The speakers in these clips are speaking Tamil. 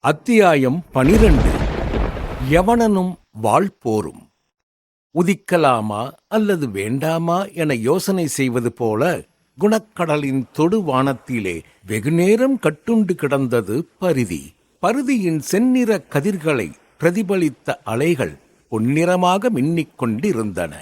அத்தியாயம் 12. யவனனும் வாழ்போரும். உதிக்கலாமா அல்லது வேண்டாமா என யோசனை செய்வது போல குணக்கடலின் தொடுவானத்திலே வெகுநேரம் கட்டுண்டு கிடந்தது பரிதி. பரிதியின் செந்நிற கதிர்களை பிரதிபலித்த அலைகள் பொன்னிறமாக மின்னிக் கொண்டிருந்தன.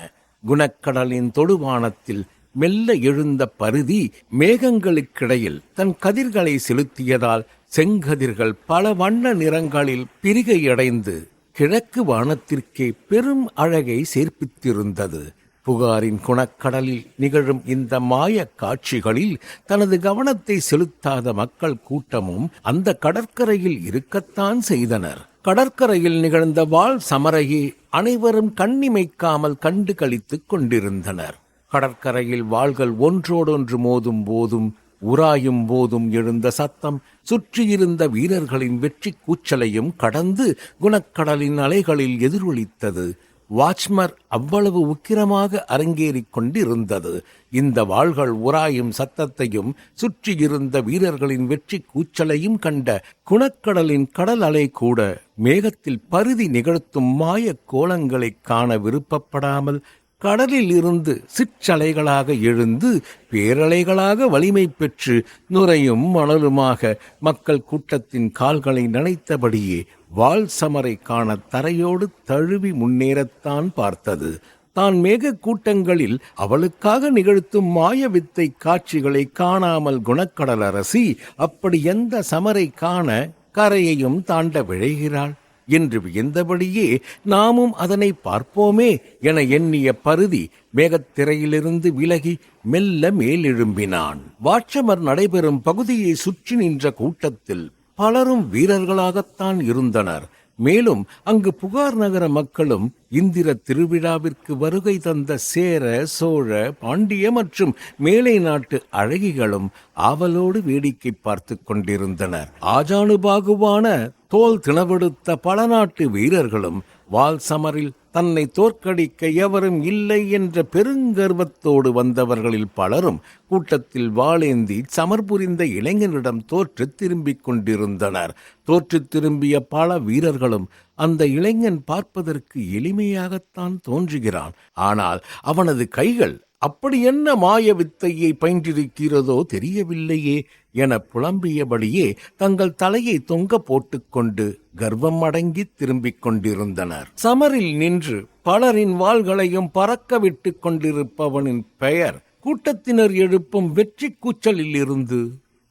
குணக்கடலின் தொடுவானத்தில் மெல்ல எழுந்த பரிதி மேகங்களுக்கிடையில் தன் கதிர்களை செலுத்தியதால் செங்கதிர்கள் பல வண்ண நிறங்களில் பிரிகையடைந்து கிழக்கு வானத்திற்கே பெரும் அழகை சேர்ப்பித்திருந்தது. புகாரின் குணக்கடலில் நிகழும் இந்த மாய காட்சிகளில் தனது கவனத்தை செலுத்தாத மக்கள் கூட்டமும் அந்த கடற்கரையில் இருக்கத்தான் செய்தனர். கடற்கரையில் நிகழ்ந்த வாள் சமரையே அனைவரும் கண்ணிமைக்காமல் கண்டு களித்துக் கொண்டிருந்தனர். கடற்கரையில் வாள்கள் ஒன்றோடொன்று மோதும் போதும் உராயும் போதும் எழுந்த சத்தம் சுற்றியிருந்த வீரர்களின் வெற்றி கூச்சலையும் கடந்து குணக்கடலின் அலைகளில் எதிரொலித்தது. வாச்மர் அவ்வளவு உக்கிரமாக அரங்கேறிக் கொண்டிருந்தது. இந்த வாள்கள் உராயும் சத்தத்தையும் சுற்றியிருந்த வீரர்களின் வெற்றி கூச்சலையும் கண்ட குணக்கடலின் கடல் அலை கூட மேகத்தில் பரிதி நிகழ்த்தும் மாய கோலங்களைக் காண விருப்பப்படாமல் கடலில் இருந்து சிற்றலைகளாக எழுந்து பேரலைகளாக வலிமை பெற்று நுரையும் மணலுமாக மக்கள் கூட்டத்தின் கால்களை நனைத்தபடியே வாள் சமரை காண தரையோடு தழுவி முன்னேறத்தான் பார்த்தது. தான் மேக கூட்டங்களில் அவளுக்காக நிகழ்த்தும் மாய வித்தை காட்சிகளை காணாமல் குணக்கடல் அரசி அப்படி எந்த சமரை காண கரையையும் தாண்ட விழைகிறாள் என்று வியந்தபடியே நாமும் அதனை பார்ப்போமே என எண்ணிய பரிதி மேகத்திரையிலிருந்து விலகி மெல்ல மேலெழும்பினான். வாட்சமர் நடைபெறும் பகுதியை சுற்றி நின்ற கூட்டத்தில் பலரும் வீரர்களாகத்தான் இருந்தனர். மேலும் அங்கு புகார் நகர மக்களும் இந்திர திருவிழாவிற்கு வருகை தந்த சேர, சோழ, பாண்டிய மற்றும் மேலை நாட்டு அழகிகளும் ஆவலோடு வேடிக்கை பார்த்து கொண்டிருந்தனர். ஆஜானுபாகுவான தோல் திணவெடுத்த பல நாட்டு வீரர்களும் வால் சமரில் தன்னை தோற்கடிக்க எவரும் இல்லை என்ற பெருங்கர்வத்தோடு வந்தவர்களில் பலரும் கூட்டத்தில் வாளேந்தி சமர் புரிந்த இளைஞனிடம் தோற்று திரும்பிக் கொண்டிருந்தனர். தோற்று திரும்பிய பல வீரர்களும் அந்த இளைஞன் பார்ப்பதற்கு எளிமையாகத்தான் தோன்றுகிறான். ஆனால் அவனது கைகள் அப்படி என்ன மாய வித்தையை பயின்றிருக்கிறதோ தெரியவில்லையே என புலம்பியபடியே தங்கள் தலையை தொங்க போட்டுக்கொண்டு கர்வம் அடங்கி திரும்பிக் கொண்டிருந்தனர். சமரில் நின்று பலரின் வாள்களையும் பறக்க விட்டு கொண்டிருப்பவனின் பெயர் கூட்டத்தினர் எழுப்பும் வெற்றி கூச்சலில் இருந்து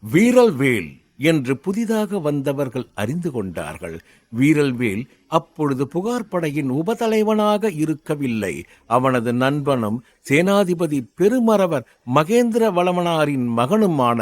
வீரல்வேல் என்று புதிதாக வந்தவர்கள் அறிந்து கொண்டார்கள். வீரல்வேல் அப்பொழுது புகார் படையின் உபதலைவனாக இருக்கவில்லை. அவனது நண்பனும் சேனாதிபதி பெருமரவர் மகேந்திர வளவனாரின் மகனுமான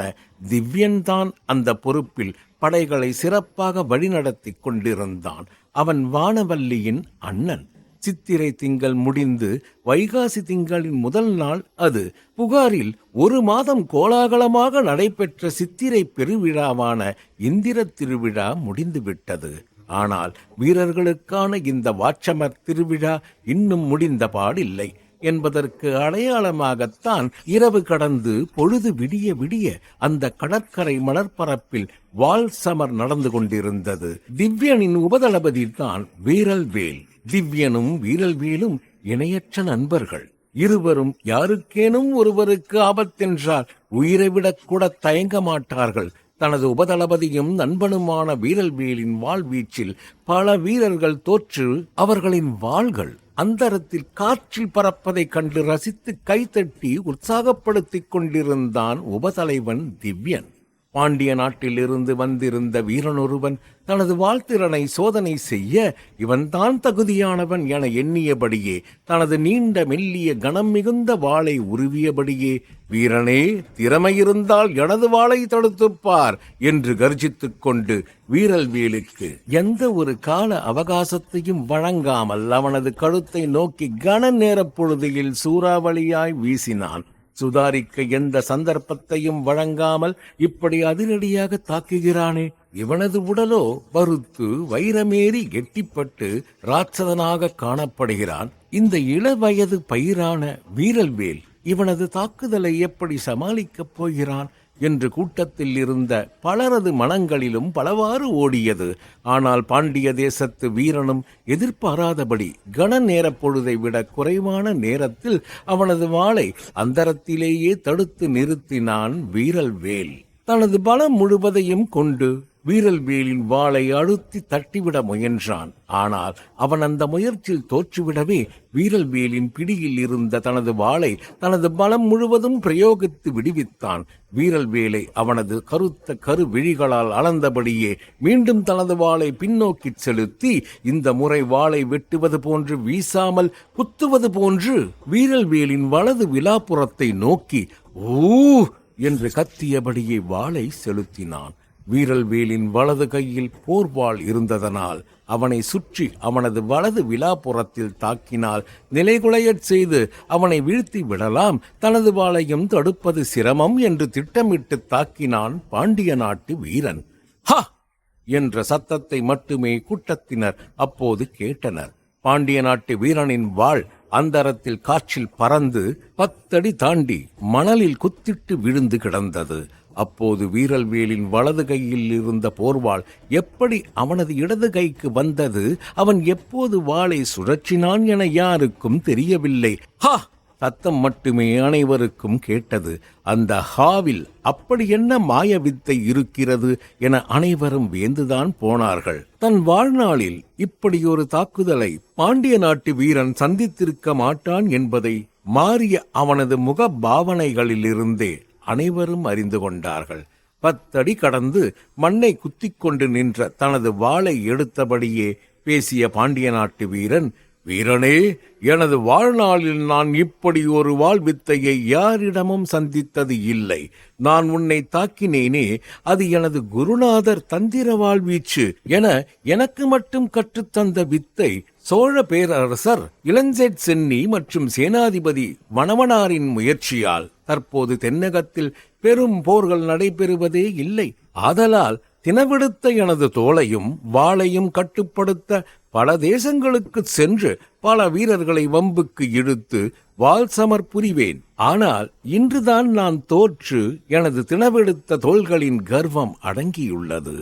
திவ்யன்தான் அந்த பொறுப்பில் படைகளை சிறப்பாக வழிநடத்தி கொண்டிருந்தான். அவன் வானவல்லியின் அண்ணன். சித்திரை திங்கள் முடிந்து வைகாசி திங்களின் முதல் நாள் அது. புகாரில் ஒரு மாதம் கோலாகலமாக நடைபெற்ற சித்திரை பெருவிழாவான இந்திர திருவிழா முடிந்துவிட்டது. ஆனால் வீரர்களுக்கான இந்த வாட்சமர் திருவிழா இன்னும் முடிந்த பாடில்லை என்பதற்கு அடையாளமாகத்தான் இரவு கடந்து பொழுது விடிய விடிய அந்த கடற்கரை மணற்பரப்பில் வால் சமர் நடந்து கொண்டிருந்தது. திவ்யனின் உபதளபதி தான் வீரல்வேல். திவ்யனும் வீரல்வேலும் இணையற்ற நண்பர்கள். இருவரும் யாருக்கேனும் ஒருவருக்கு ஆபத்தென்றால் உயிரை விடக்கூட தயங்க மாட்டார்கள். தனது உபதளபதியும் நண்பனுமான வீரல்வேலின் வாழ்வீச்சில் பல வீரர்கள் தோற்று அவர்களின் வாள்கள் அந்தரத்தில் காற்றில் பறப்பதைக் கண்டு ரசித்து கைத்தட்டி உற்சாகப்படுத்திக் கொண்டிருந்தான் உபதலைவன் திவ்யன். பாண்டிய நாட்டிலிருந்து வந்திருந்த வீரனொருவன் தனது வாழ்த்திறனை சோதனை செய்ய இவன்தான் தகுதியானவன் என எண்ணியபடியே தனது நீண்ட மெல்லிய கனம் மிகுந்த வாளை உருவியபடியே, வீரனே, திறமையிருந்தால் எனது வாளை தடுத்துப்பார் என்று கர்ஜித்துக் கொண்டு வீரல்வேலுக்கு எந்த ஒரு கால அவகாசத்தையும் வழங்காமல் அவனது கழுத்தை நோக்கி கன நேர பொழுதில் சூறாவளியாய் வீசினான். சுதாரிக்க எந்த சந்தர்ப்பத்தையும் வழங்காமல் இப்படி அதிரடியாக தாக்குகிறானே. இவனது உடலோ பருத்து வைரமேறி கெட்டிப்பட்டு ராட்சதனாக காணப்படுகிறான். இந்த இளவயது பயிரான வீரல்வேல் இவனது தாக்குதலை எப்படி சமாளிக்கப் போகிறான்? என்று கூட்டத்தில் இருந்த பலரது மனங்களிலும் பலவாறு ஓடியது. ஆனால் பாண்டிய தேசத்து வீரனும் எதிர்பாராதபடி கன நேரப் பொழுதை விட குறைவான நேரத்தில் அவனது வாளை அந்தரத்திலேயே தடுத்து நிறுத்தினான் வீரல்வேல். தனது பலம் முழுவதையும் கொண்டு வீரல்வேலின் வாளை அழுத்தி தட்டிவிட முயன்றான். ஆனால் அவன் அந்த முயற்சியில் தோற்றுவிடவே வீரல்வேலின் பிடியில் இருந்த தனது வாளை தனது பலம் முழுவதும் பிரயோகித்து விடுவித்தான். வீரல்வேலை அவனது கருத்த கருவிழிகளால் அளந்தபடியே மீண்டும் தனது வாளை பின்னோக்கி செலுத்தி, இந்த முறை வாளை வெட்டுவது போன்று வீசாமல் குத்துவது போன்று வீரல்வேலின் வலது விலாப்புறத்தை நோக்கி ஊ என்று கத்தியபடியே வாளை செலுத்தினான். வீரல்வேலின் வலது கையில் போர்வாள் இருந்ததனால் அவனை சுற்றி அவனது வலது விலாப்புறத்தில் தாக்கினால் நிலைகுலையச் செய்து அவனை வீழ்த்தி விடலாம். தனது வாளையும் தடுப்பது சிரமம் என்று திட்டமிட்டு தாக்கினான் பாண்டிய நாட்டு வீரன். ஹா என்ற சத்தத்தை மட்டுமே கூட்டத்தினர் அப்போது கேட்டனர். பாண்டிய நாட்டு வீரனின் வாள் அந்தரத்தில் காற்றில் பறந்து 10 அடி தாண்டி மணலில் குத்திட்டு விழுந்து கிடந்தது. அப்போது வீரல்வேலின் வலது கையில் இருந்த போர்வாள் எப்படி அவனது இடது கைக்கு வந்தது, அவன் எப்போது வாளை சுழற்றினான் என யாருக்கும் தெரியவில்லை. ஹா சத்தம் மட்டுமே அனைவருக்கும் கேட்டது. அந்த ஹாவில் அப்படி என்ன மாய வித்தை இருக்கிறது என அனைவரும் வியந்துதான் போனார்கள். தன் வாழ்நாளில் இப்படியொரு தாக்குதலை பாண்டிய நாட்டு வீரன் சந்தித்திருக்க மாட்டான் என்பதை மாறிய அவனது முக பாவனைகளிலிருந்தே அனைவரும் அறிந்து கொண்டார்கள். 10 அடி கடந்து மண்ணை குத்திக்கொண்டு நின்ற தனது வாளை எடுத்தபடியே பேசிய பாண்டிய நாட்டு வீரன், வீரனே, எனது வாழ்நாளில் நான் இப்படி ஒரு வாள் வித்தையை யாரிடமும் சந்தித்தது இல்லை. நான் உன்னை தாக்கினேனே, அது எனது குருநாதர் தந்திர வாழ்வீச்சு என எனக்கு மட்டும் கற்றுத்தந்த வித்தை சோழ பேரரசர் இளஞ்சேட் சென்னி மற்றும் சேனாதிபதி வனவனாரின் முயற்சியால் தற்போது தென்னகத்தில் பெரும் போர்கள் நடைபெறுவதே இல்லை. ஆதலால் தினவெடுத்த எனது தோளையும் வாளையும் கட்டுப்படுத்த பல தேசங்களுக்கு சென்று பல வீரர்களை வம்புக்கு இழுத்து வாள் சமர் புரிவேன். ஆனால் இன்றுதான் நான் தோற்று எனது தினவெடுத்த தோள்களின் கர்வம் அடங்கியுள்ளது.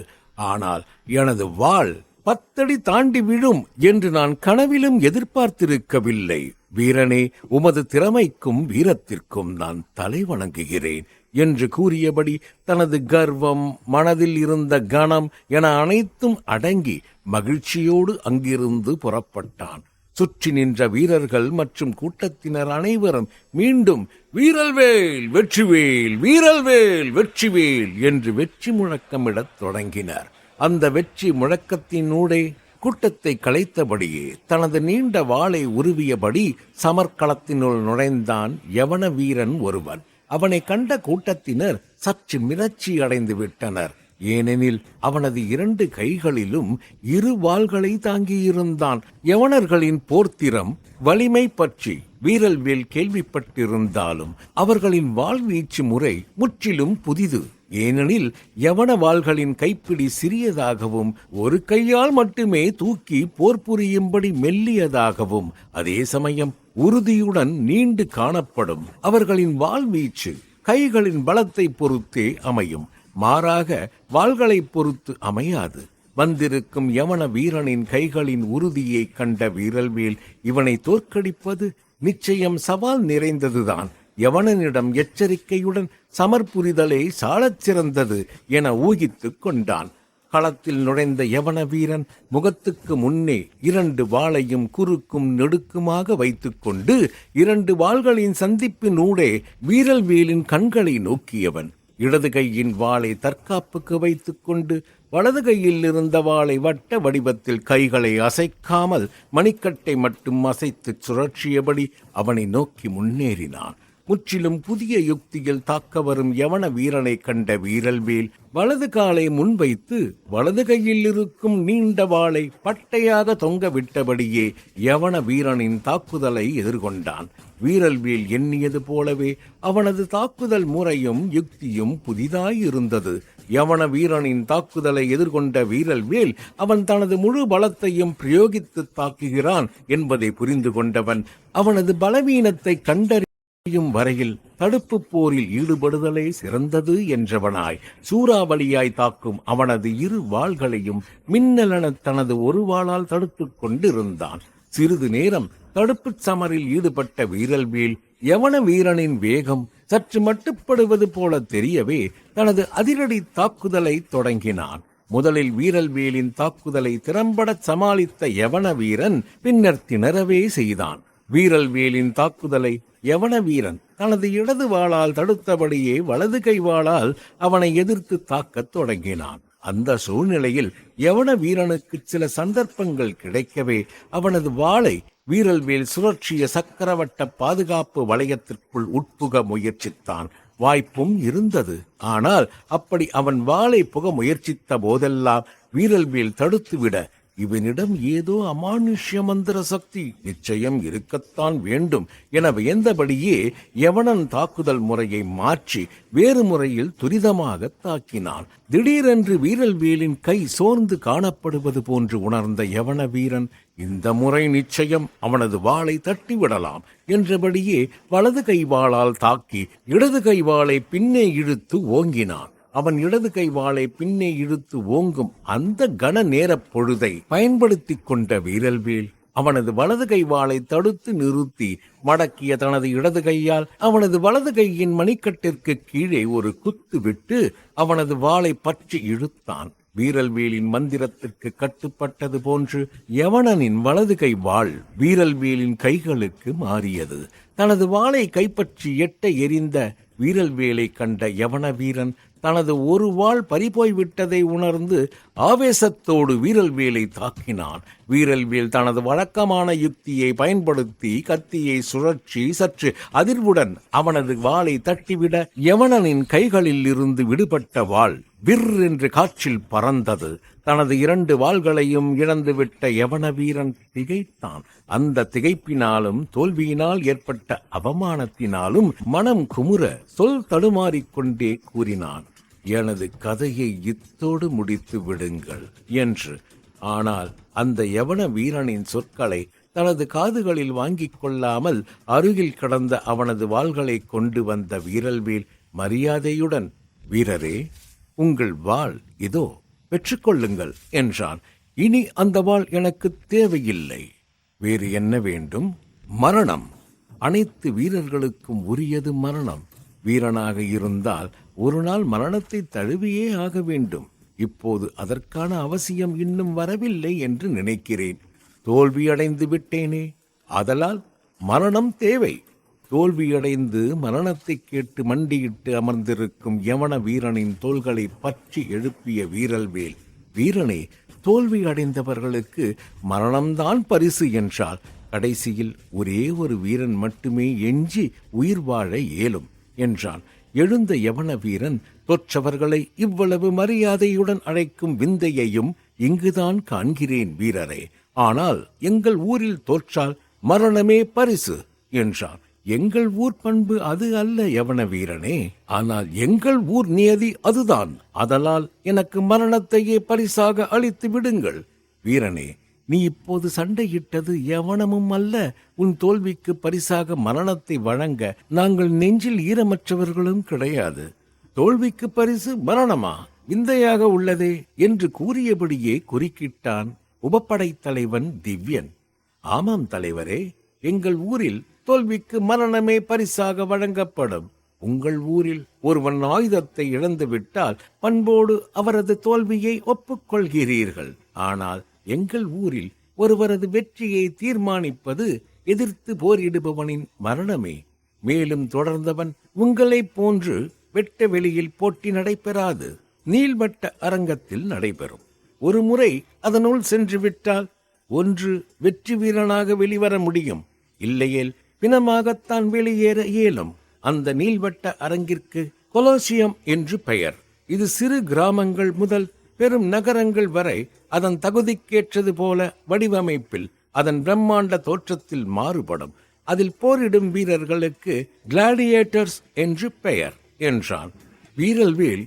ஆனால் எனது வாள் 10 அடி தாண்டி விழும் என்று நான் கனவிலும் எதிர்பார்த்திருக்கவில்லை. வீரனே, உமது திறமைக்கும் வீரத்திற்கும் நான் தலை வணங்குகிறேன் என்று கூறியபடி தனது கர்வம், மனதில் இருந்த கணம் என அனைத்தும் அடங்கி மகிழ்ச்சியோடு அங்கிருந்து புறப்பட்டான். சுற்றி நின்ற வீரர்கள் மற்றும் கூட்டத்தினர் அனைவரும் மீண்டும் வீரல்வேல் வெற்றிவேல், வீரல்வேல் வெற்றிவேல் என்று வெற்றி முழக்கமிடத் தொடங்கினர். அந்த வெற்றி முழக்கத்தினூடே கூட்டத்தை கலைத்தபடியே தனது நீண்ட வாளை உருவியபடி சமர்க்களத்தினுள் நுழைந்தான் யவன வீரன் ஒருவன். அவனை கண்ட கூட்டத்தினர் சற்று மிரட்சி அடைந்து விட்டனர். ஏனெனில் அவனது 2 கைகளிலும் 2 வாள்களை தாங்கியிருந்தான். யவனர்களின் போர்த்திறம் வலிமை பற்றி வீரல்வேல் கேள்விப்பட்டிருந்தாலும் அவர்களின் வாழ்வீச்சு முறை முற்றிலும் புதிது. ஏனெனில் யவன வாள்களின் கைப்பிடி சிறியதாகவும் ஒரு கையால் மட்டுமே தூக்கி போர் புரியும்படி மெல்லியதாகவும் அதே சமயம் உறுதியுடன் நீண்டு காணப்படும். அவர்களின் வாழ்வீச்சு கைகளின் பலத்தை பொறுத்தே அமையும், மாறாக வாள்களை பொறுத்து அமையாது. வந்திருக்கும் யவன வீரனின் கைகளின் உறுதியை கண்ட வீரல்வேல் இவனை தோற்கடிப்பது நிச்சயம் சவால் நிறைந்ததுதான். யவனனிடம் எச்சரிக்கையுடன் சமர்புரிதலே சாலச் சிறந்தது என ஊகித்துக் கொண்டான். களத்தில் நுழைந்த யவன வீரன் முகத்துக்கு முன்னே 2 வாளையும் குறுக்கும் நெடுக்குமாக வைத்துக்கொண்டு 2 வாள்களின் சந்திப்பினூடே வீரல்வேலின் கண்களை நோக்கியவன். இடது கையின் வாளை தற்காப்புக்கு வைத்துக்கொண்டு வலது கையில் இருந்த வாளை வட்ட வடிவத்தில் கைகளை அசைக்காமல் மணிக்கட்டை மட்டும் அசைத்து சுழற்றியபடி அவனை நோக்கி முன்னேறினான். முற்றிலும் புதிய யுக்தியில் தாக்க வரும் யவன வீரனை கண்ட வீரல்வேல் வலது காலை முன்வைத்து வலது கையில் இருக்கும் நீண்ட வாளை பட்டையாக தொங்க விட்டபடியே யவன வீரனின் தாக்குதலை எதிர்கொண்டான். வீரல்வேல் எண்ணியது போலவே அவனது தாக்குதல் முறையும் யுக்தியும் புதிதாயிருந்தது. யவன வீரனின் தாக்குதலை எதிர்கொண்ட வீரல்வேல் அவன் தனது முழு பலத்தையும் பிரயோகித்து தாக்குகிறான் என்பதை புரிந்து கொண்டவன் அவனது பலவீனத்தை கண்டறியும் வரையில் தடுப்பு போரில் ஈடுபடுதலே சிறந்தது என்றவனாய் சூறாவளியாய் தாக்கும் அவனது இரு வாள்களையும் மின்னலென தனது ஒரு வாளால் தடுத்துக் கொண்டிருந்தான். சிறிது நேரம் தடுப்புச் சமரில் ஈடுபட்ட வீரல்வேல் யவன வீரனின் வேகம் சற்று மட்டுப்படுவது போல தெரியவே தனது அதிரடி தாக்குதலை தொடங்கினான். முதலில் வீரல்வேலின் தாக்குதலை திறம்பட சமாளித்த யவன வீரன் பின்னர் திணறவே செய்தான். வீரல்வேலின் தாக்குதலை யவன வீரன் தனது இடது வாளால் தடுத்தபடியே வலது கை வாளால் அவனை எதிர்த்து தாக்கத் தொடங்கினான். அந்த சூழ்நிலையில் யவன வீரனுக்கு சில சந்தர்ப்பங்கள் கிடைக்கவே அவனது வாளை வீரல்வேல் சுழற்சிய சக்கரவட்ட பாதுகாப்பு வளையத்திற்குள் உட்புக முயற்சித்தான். வாய்ப்பும் இருந்தது. ஆனால் அப்படி அவன் வாளை புக முயற்சித்த போதெல்லாம் வீரல்வேல் தடுத்துவிட, இவனிடம் ஏதோ அமானுஷ்ய மந்திர சக்தி நிச்சயம் இருக்கத்தான் வேண்டும் என வியந்தபடியே யவனன் தாக்குதல் முறையை மாற்றி வேறு முறையில் துரிதமாக தாக்கினான். திடீரென்று வீரல்வேலின் கை சோர்ந்து காணப்படுவது போன்று உணர்ந்த யவன வீரன் இந்த முறை நிச்சயம் அவனது வாளை தட்டிவிடலாம் என்றபடியே வலது கை வாளால் தாக்கி இடது கை வாளை பின்னே இழுத்து ஓங்கினான். அவன் இடது கை வாளை பின்னே இழுத்து ஓங்கும் அந்த கன நேரப் பொழுதை பயன்படுத்தி கொண்ட வீரல்வேல் அவனது வலது கை வாளை தடுத்து நிறுத்தி மடக்கிய தனது இடது கையால் அவனது வலது கையின் மணிக்கட்டிற்கு கீழே ஒரு குத்து விட்டு அவனது வாளை பற்றி இழுத்தான். வீரல்வேலின் மந்திரத்திற்கு கட்டுப்பட்டது போன்று யவனனின் வலது கை வாள் வீரல்வேலின் கைகளுக்கு மாறியது. தனது வாளை கைப்பற்றி எட்ட எறிந்த வீரல்வேலை கண்ட யவன வீரன் தனது ஒரு வாள் பறிபோய்விட்டதை உணர்ந்து ஆவேசத்தோடு வீரல்வேலை தாக்கினான். வீரல்வேல் தனது வழக்கமான யுக்தியை பயன்படுத்தி கத்தியை சுழற்சி சற்று அதிர்வுடன் அவனது வாளை தட்டிவிட யவனனின் கைகளில் இருந்து விடுபட்ட வாள் விர் என்று காற்றில் பறந்தது. தனது 2 வாள்களையும் இழந்துவிட்ட யவன வீரன் திகைத்தான். அந்த திகைப்பினாலும் தோல்வியினால் ஏற்பட்ட அவமானத்தினாலும் மனம் குமுற சொல் தடுமாறிக்கொண்டே கூறினான், எனது கதையை இத்தோடு முடித்து விடுங்கள் என்று. ஆனால் அந்த யவன வீரனின் சொற்களை தனது காதுகளில் வாங்கிக் கொள்ளாமல் அருகில் கடந்த அவனது வாள்களை கொண்டு வந்த வீரல்வேல் மரியாதையுடன், வீரரே, உங்கள் வாள் இதோ பெற்றுக்கொள்ளுங்கள் என்றான். இனி அந்த வாள் எனக்கு தேவையில்லை. வேறு என்ன வேண்டும்? மரணம். அனைத்து வீரர்களுக்கும் உரியது மரணம். வீரனாக இருந்தால் ஒரு நாள் மரணத்தை தழுவியே ஆக வேண்டும். இப்போது அதற்கான அவசியம் இன்னும் வரவில்லை என்று நினைக்கிறேன். தோல்வியடைந்து விட்டேனே, ஆதலால் மரணம் தேவை. தோல்வியடைந்து மரணத்தை கேட்டு மண்டியிட்டு அமர்ந்திருக்கும் யவன வீரனின் தோள்களை பற்றி எழுப்பிய வீரல்வேல், வீரனே, தோல்வி அடைந்தவர்களுக்கு மரணம்தான் பரிசு என்றால் கடைசியில் ஒரே ஒரு வீரன் மட்டுமே எஞ்சி உயிர் வாழ இயலும் என்றான். எழுந்த யவன வீரன் தோற்றவர்களை இவ்வளவு மரியாதையுடன் அழைக்கும் விந்தையையும் இங்குதான் காண்கிறேன் வீரரே. ஆனால் எங்கள் ஊரில் தோற்றால் மரணமே பரிசு என்றான். எங்கள் ஊர் பண்பு அது அல்ல யவன வீரனே, ஆனால் எங்கள் ஊர் நியதி அதுதான். அதனால் எனக்கு மரணத்தையே பரிசாக அளித்து விடுங்கள். வீரனே, நீ இப்போது சண்டையிட்டது எவனமும் அல்ல. உன் தோல்விக்கு பரிசாக மரணத்தை வழங்க நாங்கள் நெஞ்சில் ஈரமற்றவர்களும் கிடையாது. தோல்விக்கு பரிசு மரணமா? விந்தையாக உள்ளதே என்று கூறியபடியே குறுக்கிட்டான் உபப்படைத் தலைவன் திவ்யன். ஆமாம் தலைவரே, எங்கள் ஊரில் தோல்விக்கு மரணமே பரிசாக வழங்கப்படும். உங்கள் ஊரில் ஒருவன் ஆயுதத்தை இழந்துவிட்டால் பண்போடு அவரது தோல்வியை ஒப்புக்கொள்கிறீர்கள். ஆனால் எங்கள் ஊரில் ஒருவரது வெற்றியை தீர்மானிப்பது எதிர்த்து போரிடுபவனின் மரணமே. மேலும் தொடர்ந்தவன் உங்களைப் போன்று வெட்ட வெளியில் போட்டி நடைபெறாது, நீள்வட்ட அரங்கத்தில் நடைபெறும். ஒரு முறை அதனுள் சென்று விட்டால் ஒன்று வெற்றி வீரனாக வெளிவர முடியும், இல்லையேல் பிணமாகத்தான் வெளியேற இயலும். அந்த நீள்வட்ட அரங்கிற்கு கொலோசியம் என்று பெயர். இது சிறு கிராமங்கள் முதல் பெரும் நகரங்கள் வரை அதன் தகுதிக்கேற்றது போல வடிவமைப்பில் அதன் பிரம்மாண்ட தோற்றத்தில் மாறுபடும். அதில் போரிடும் வீரர்களுக்கு கிளாடியேட்டர்ஸ் என்று பெயர் என்றான். வீரல்வேல்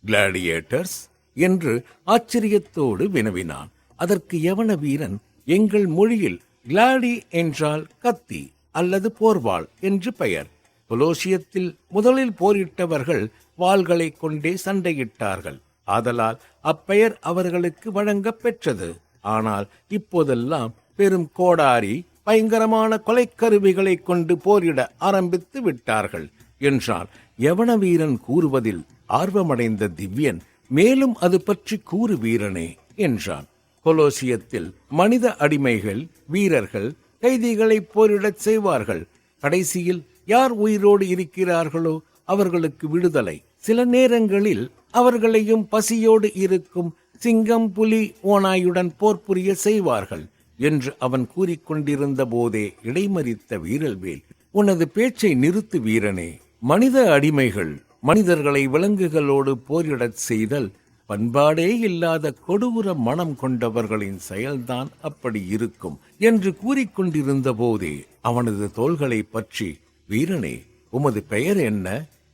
கிளாடியேட்டர்ஸ் என்று ஆச்சரியத்தோடு வினவினான். அதற்கு யவன வீரன், எங்கள் மொழியில் கிளாடி என்றால் கத்தி அல்லது போர்வாள் என்று பெயர். கொலோசியத்தில் முதலில் போரிட்டவர்கள் வாள்களை கொண்டே சண்டையிட்டார்கள். ஆதலால் அப்பெயர் அவர்களுக்கு வழங்கப் பெற்றது. ஆனால் இப்போதெல்லாம் பெரும் கோடாரி, பயங்கரமான கொலைக்கருவிகளை கொண்டு போரிட ஆரம்பித்து விட்டார்கள் என்றான். யவன வீரன் கூறுவதில் ஆர்வமடைந்த திவ்யன், மேலும் அது பற்றி கூறு வீரனே என்றான். கொலோசியத்தில் மனித அடிமைகள், வீரர்கள், கைதிகளை போரிடச் செய்வார்கள். கடைசியில் யார் உயிரோடு இருக்கிறார்களோ அவர்களுக்கு விடுதலை. சில நேரங்களில் அவர்களையும் பசியோடு இருக்கும் சிங்கம், புலி, ஓநாயுடன் போர் புரிய செய்வார்கள் என்று அவன் கூறிக்கொண்டிருந்த போதே இடைமறித்த வீரல்வேல், உனது பேச்சை நிறுத்து வீரனே. மனித அடிமைகள் மனிதர்களை விலங்குகளோடு போரிடச் செய்தல் பண்பாடே இல்லாத கொடூர மனம் கொண்டவர்களின் செயல்தான் அப்படி இருக்கும் என்று கூறிக்கொண்டிருந்த போதே அவனது தோள்களை பற்றி, வீரனே, உமது பெயர் என்ன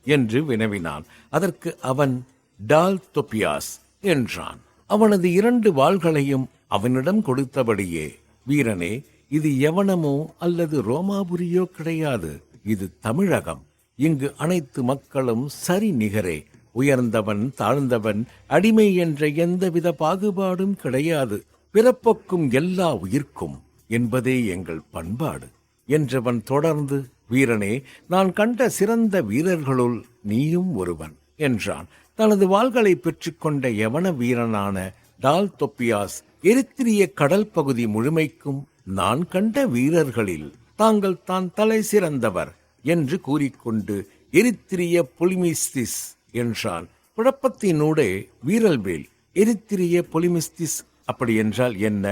என்று வினவினான். அதற்கு அவன் டால்தொப்பியாஸ் என்றான். அவனது 2 வாள்களையும் அவனிடம் கொடுத்தபடியே, வீரனே, இது யவனமோ அல்லது ரோமாபுரியோ கிடையாது, இது தமிழகம். இங்கு அனைத்து மக்களும் சரி நிகரே. உயர்ந்தவன், தாழ்ந்தவன், அடிமை என்ற எந்தவித பாகுபாடும் கிடையாது. பிறப்புக்கும் எல்லா உயிர்க்கும் என்பதே எங்கள் பண்பாடு என்றவன் தொடர்ந்து, வீரனே, நான் கண்ட சிறந்த வீரர்களுள் நீயும் ஒருவன் என்றான். தனது வாள்களை பெற்றுக்கொண்ட யவன வீரனான டால்தொப்பியாஸ், எரித்திரிய கடல் பகுதி முழுமைக்கும் நான் கண்ட வீரர்களில் தாங்கள் தான் தலை சிறந்தவர் என்று கூறிக்கொண்டு எரித்திரிய பொலிமிஸ்திஸ் என்றான். குழப்பத்தினூடே வீரல்வேல், எரித்திரிய பொலிமிஸ்திஸ் அப்படி என்றால் என்ன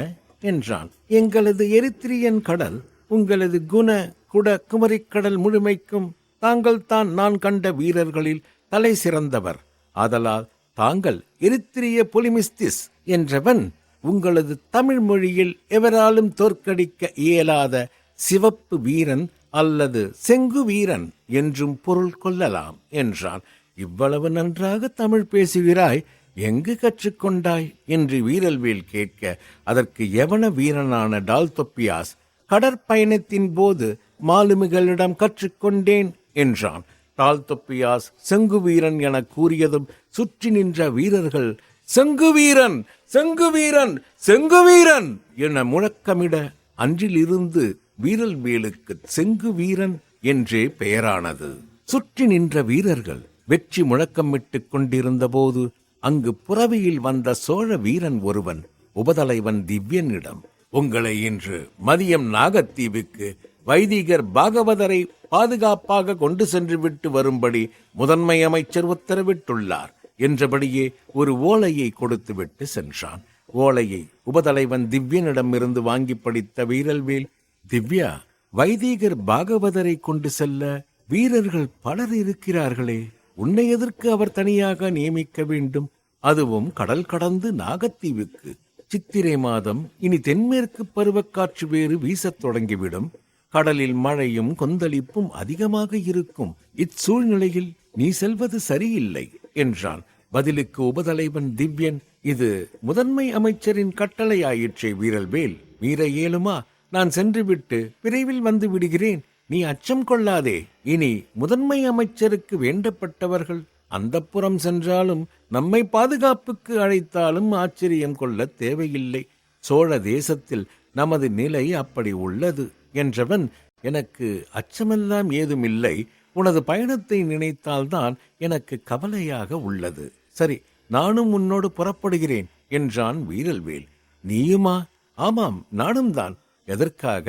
என்றான். எங்களது எரித்திரியன் கடல் உங்களது குண குட குமரிக்கடல் முழுமைக்கும் தாங்கள் தான் நான் கண்ட வீரர்களில் தலை சிறந்தவர். ஆதலால் தாங்கள் எரித்திரிய பொலிமிஸ்திஸ் என்றவன் உங்களது தமிழ் மொழியில் எவராலும் தோற்கடிக்க இயலாத சிவப்பு வீரன் அல்லது செங்கு வீரன் என்றும் பொருள் கொள்ளலாம் என்றான். இவ்வளவு நன்றாக தமிழ் பேசுகிறாய், எங்கு கற்றுக்கொண்டாய் என்று வீரல்வேல் கேட்க, அதற்கு யவன வீரனான டால்தொப்பியாஸ், கடற்பயணத்தின் போது மாலுமிகளிடம் கற்றுக்கொண்டேன் என்றான். டால்தொப்பியாஸ் செங்கு வீரன் என கூறியதும் சுற்றி நின்ற வீரர்கள், செங்கு வீரன், செங்கு வீரன், செங்கு வீரன் என முழக்கமிட அன்றிலிருந்து வீரல்வேலுக்கு செங்கு வீரன் என்றே பெயரானது. சுற்றி நின்ற வீரர்கள் வெற்றி முழக்கமிட்டுக் கொண்டிருந்த போது அங்கு புறவியில் வந்த சோழ வீரன் ஒருவன் உபதலைவன் திவ்யனிடம், உங்களை இன்று மதியம் நாகத்தீவுக்கு வைதிகர் பாகவதரை பாதுகாப்பாக கொண்டு சென்று விட்டு வரும்படி முதன்மை அமைச்சர் உத்தரவிட்டுள்ளார் என்றபடியே ஒரு ஓலையை கொடுத்துவிட்டு சென்றான். ஓலையை உபதலைவன் திவ்யனிடமிருந்து வாங்கி படித்த வீரல்வேல், திவ்யா, வைதிகர் பாகவதரை கொண்டு செல்ல வீரர்கள் பலர் இருக்கிறார்களே, உன்னை எதற்கு அவர் தனியாக நியமிக்க வேண்டும்? அதுவும் கடல் கடந்து நாகத்தீவுக்கு. சித்திரை மாதம் இனி தென்மேற்கு பருவக்காற்று வேறு வீசத் தொடங்கிவிடும். கடலில் மழையும் கொந்தளிப்பும் அதிகமாக இருக்கும். இச்சூழ்நிலையில் நீ செல்வது சரியில்லை என்றான். பதிலுக்கு உபதலைவன் திவ்யன், இது முதன்மை அமைச்சரின் கட்டளையாயிற்றே வீரல்வேல், மீற இயலுமா? நான் சென்றுவிட்டு விரைவில் வந்து விடுகிறேன். நீ அச்சம் கொள்ளாதே. இனி முதன்மை அமைச்சருக்கு வேண்டப்பட்டவர்கள் அந்தப்புறம் சென்றாலும் நம்மை பாதுகாப்புக்கு அழைத்தாலும் ஆச்சரியம் கொள்ள தேவையில்லை. சோழ தேசத்தில் நமது நிலை அப்படி உள்ளது என்றவன், எனக்கு அச்சமெல்லாம் ஏதுமில்லை. உனது பயணத்தை நினைத்தால்தான் எனக்கு கவலையாக உள்ளது. சரி, நானும் உன்னோடு புறப்படுகிறேன் என்றான் வீரல்வேல். நீயுமா? ஆமாம், நானும் தான். எதற்காக?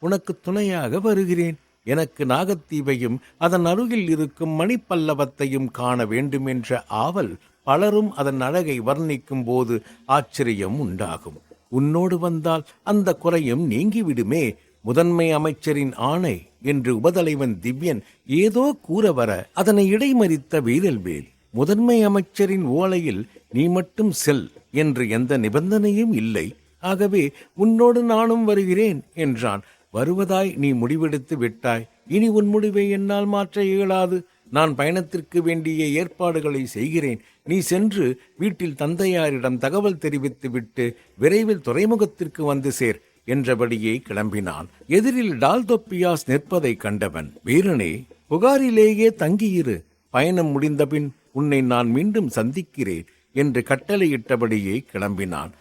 உனக்கு துணையாக வருகிறேன். எனக்கு நாகத்தீவையும் அதன் அருகில் இருக்கும் மணிப்பல்லவத்தையும் காண வேண்டும் என்ற ஆவல். பலரும் அதன் அழகை வர்ணிக்கும் போது ஆச்சரியம் உண்டாகும். உன்னோடு வந்தால் அந்த குறையும் நீங்கிவிடுமே. முதன்மை அமைச்சரின் ஆணை என்று உபதலைவன் திவ்யன் ஏதோ கூற வர அதனை இடைமறித்த வீரல்வேல், முதன்மை அமைச்சரின் ஓலையில் நீ மட்டும் செல் என்று எந்த நிபந்தனையும் இல்லை. ஆகவே உன்னோடு நானும் வருகிறேன் என்றான். வருவதாய் நீ முடிவெடுத்து விட்டாய். இனி உன் முடிவை என்னால் மாற்ற இயலாது. நான் பயணத்திற்கு வேண்டிய ஏற்பாடுகளை செய்கிறேன். நீ சென்று வீட்டில் தந்தையாரிடம் தகவல் தெரிவித்து விட்டு விரைவில் துறைமுகத்திற்கு வந்து சேர் என்றபடியே கிளம்பினான். எதிரில் டால்தொப்பியாஸ் நிற்பதை கண்டவன், வீரனே, புகாரிலேயே தங்கியிரு, பயணம் முடிந்தபின் உன்னை நான் மீண்டும் சந்திக்கிறேன் என்று கட்டளையிட்டபடியே கிளம்பினான்.